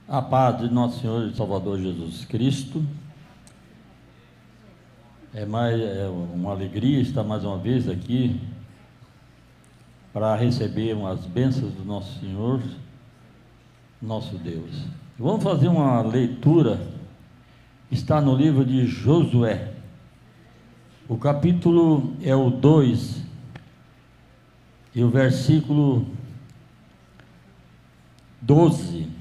A paz de nosso Senhor e Salvador Jesus Cristo. É uma alegria estar mais uma vez aqui para receber as bênçãos do nosso Senhor, nosso Deus. Vamos fazer uma leitura, está no livro de Josué. O capítulo é o 2 e o versículo 12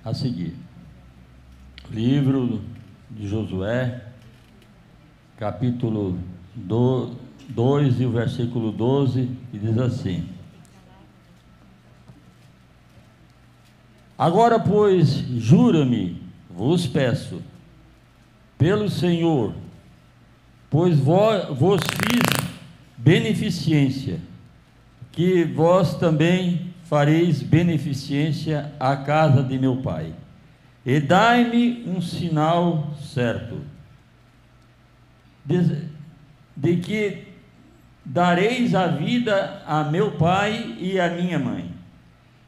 a seguir. Livro de Josué, capítulo 2 e o versículo 12, e diz assim: Agora, pois, jura-me, vos peço, pelo Senhor, pois vos fiz beneficência, que vós também fareis beneficência à casa de meu pai, e dai-me um sinal certo, de que dareis a vida a meu pai e a minha mãe,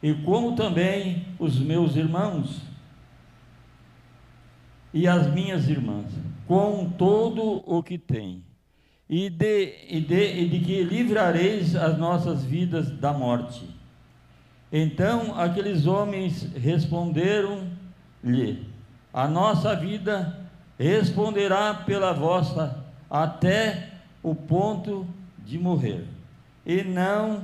e como também os meus irmãos e as minhas irmãs, com todo o que tem, e de que livrareis as nossas vidas da morte. Então aqueles homens responderam-lhe: a nossa vida responderá pela vossa até o ponto de morrer, e não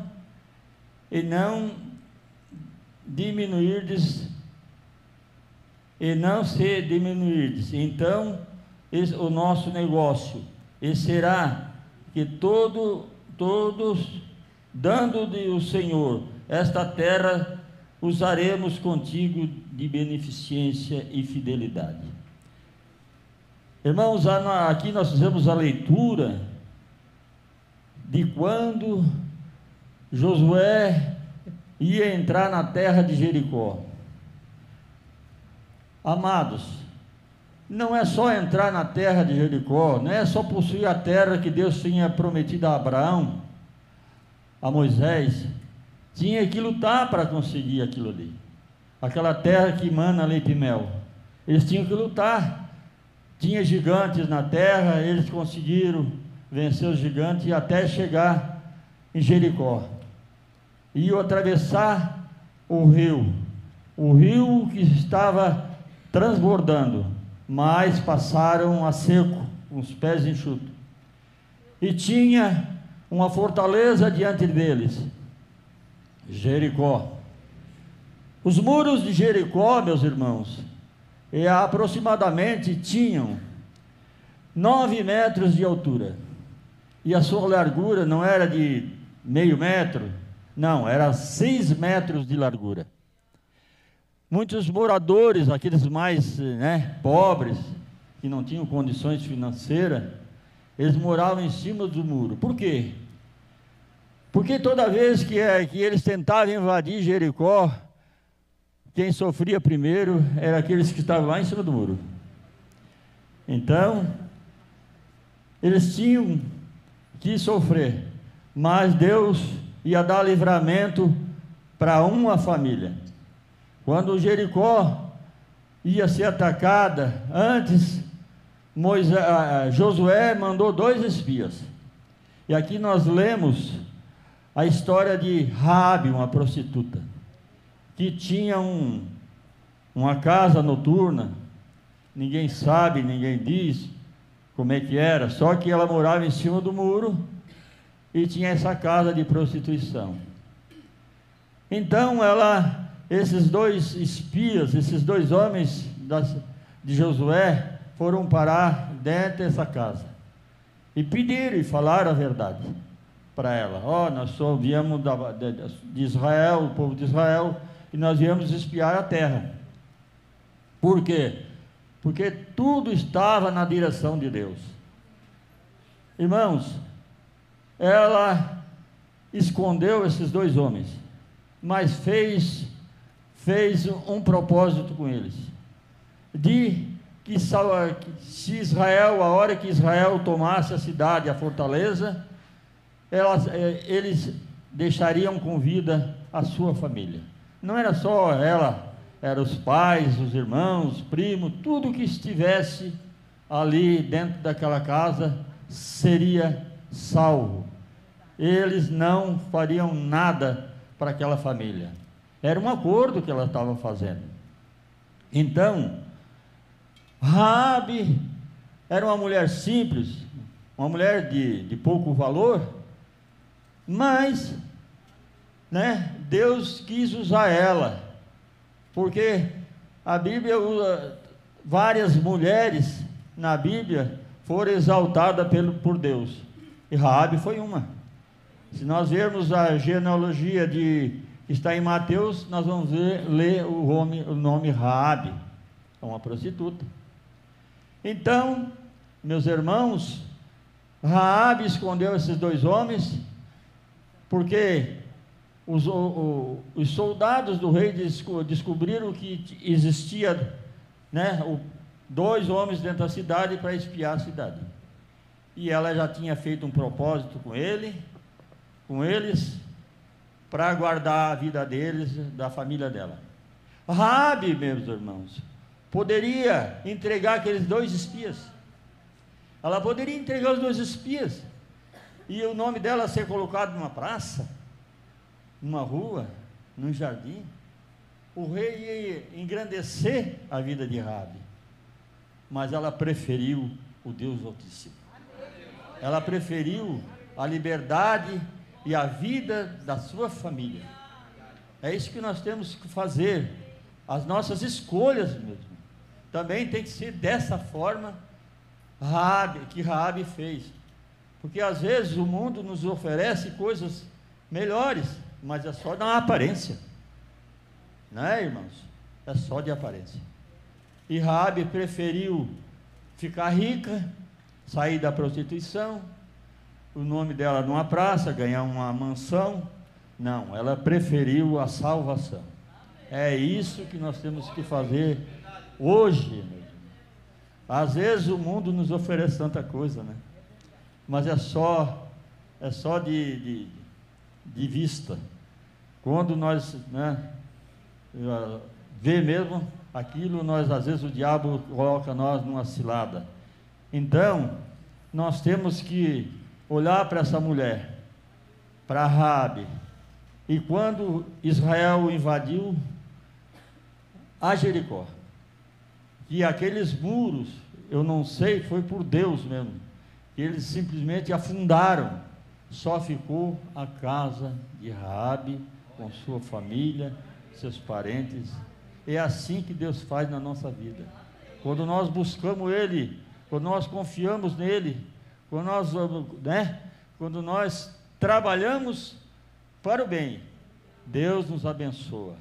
diminuirdes, e não se diminuirdes, então o nosso negócio, e será que todos, dando-lhe o Senhor esta terra, usaremos contigo de beneficência e fidelidade. Irmãos, aqui nós fizemos a leitura de quando Josué ia entrar na terra de Jericó. Amados, não é só entrar na terra de Jericó, não é só possuir a terra que Deus tinha prometido a Abraão, a Moisés. Tinha que lutar para conseguir aquilo ali, aquela terra que emana leite e mel. Eles tinham que lutar. Tinha gigantes na terra, eles conseguiram vencer os gigantes e até chegar em Jericó. Iam atravessar o rio que estava transbordando, mas passaram a seco, com os pés enxutos. E tinha uma fortaleza diante deles, Jericó. Os muros de Jericó, meus irmãos, aproximadamente tinham 9 metros de altura, e a sua largura não era de meio metro, não, era 6 metros de largura. Muitos moradores, aqueles mais pobres, que não tinham condições financeiras, eles moravam em cima do muro. Por quê? Porque toda vez que eles tentavam invadir Jericó, quem sofria primeiro eram aqueles que estavam lá em cima do muro. Então, eles tinham que sofrer, mas Deus ia dar livramento para uma família. Quando Jericó ia ser atacada, antes Josué mandou 2 espias. E aqui nós lemos a história de Raabe, uma prostituta, que tinha uma casa noturna. Ninguém sabe, ninguém diz como é que era, só que ela morava em cima do muro e tinha essa casa de prostituição. Então esses 2 espias, esses 2 homens de Josué, foram parar dentro dessa casa e pediram e falaram a verdade para ela: nós só viemos de Israel, o povo de Israel, e nós viemos espiar a terra. Por quê? Porque tudo estava na direção de Deus. Irmãos, ela escondeu esses 2 homens, mas fez um propósito com eles, de que se Israel, a hora que Israel tomasse a cidade, a fortaleza, eles deixariam com vida a sua família. Não era só ela eram os pais, os irmãos, primos, tudo que estivesse ali dentro daquela casa seria salvo. Eles não fariam nada para aquela família. Era um acordo que ela estava fazendo. Então, Raabe era uma mulher simples, uma mulher de pouco valor, mas, né, Deus quis usar ela, porque a Bíblia usa, várias mulheres na Bíblia foram exaltadas por Deus, e Raabe foi uma. Se nós vermos a genealogia que está em Mateus, nós vamos ler o nome Raabe, é uma prostituta. Então, meus irmãos, Raabe escondeu esses dois homens, porque os soldados do rei descobriram que existia, né, dois homens dentro da cidade para espiar a cidade. E ela já tinha feito um propósito com eles, para guardar a vida deles, da família dela. Raabe, meus irmãos, poderia entregar aqueles dois espias. Ela poderia entregar os dois espias, e o nome dela ser colocado numa praça, numa rua, num jardim. O rei ia engrandecer a vida de Raabe, mas ela preferiu o Deus Altíssimo. Ela preferiu a liberdade e a vida da sua família. É isso que nós temos que fazer, as nossas escolhas mesmo. Também tem que ser dessa forma que Raabe fez, porque às vezes o mundo nos oferece coisas melhores, mas é só da aparência, não é, irmãos? É só de aparência. E Raabe preferiu ficar rica, sair da prostituição, o nome dela numa praça, ganhar uma mansão. Não, ela preferiu a salvação. É isso que nós temos que fazer hoje. Às vezes o mundo nos oferece tanta coisa, né? Mas é só de vista. Quando nós, né, vê mesmo aquilo, nós, às vezes o diabo coloca nós numa cilada. Então, nós temos que olhar para essa mulher, para Raabe. E quando Israel invadiu a Jericó, que aqueles muros, eu não sei, foi por Deus mesmo, que eles simplesmente afundaram, só ficou a casa de Raabe, com sua família, seus parentes. É assim que Deus faz na nossa vida. Quando nós buscamos Ele, quando nós confiamos nele, quando nós trabalhamos para o bem, Deus nos abençoa.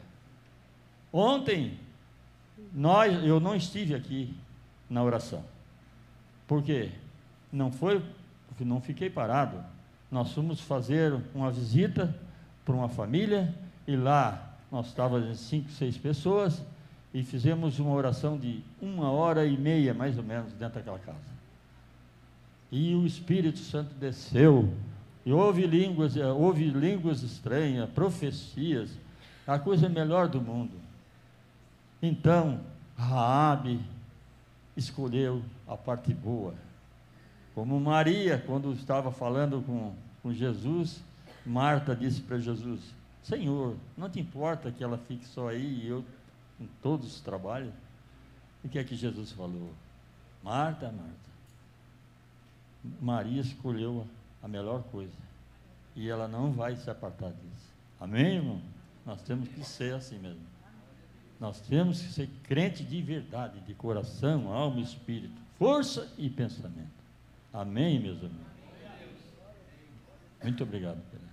Ontem, eu não estive aqui na oração. Por quê? Não fiquei parado. Nós fomos fazer uma visita para uma família, e lá nós estávamos 5, 6 pessoas, e fizemos uma oração de 1h30, mais ou menos, dentro daquela casa. E o Espírito Santo desceu, e houve línguas estranhas, profecias, a coisa melhor do mundo. Então, Raabe escolheu a parte boa. Como Maria, quando estava falando com Jesus, Marta disse para Jesus: Senhor, não te importa que ela fique só aí e eu com todos os trabalhos? E o que é que Jesus falou? Marta, Marta, Maria escolheu a melhor coisa, e ela não vai se apartar disso. Amém, irmão? Nós temos que ser assim mesmo. Nós temos que ser crente de verdade, de coração, alma e espírito, força e pensamento. Amém, meus amigos? Muito obrigado, Pedro.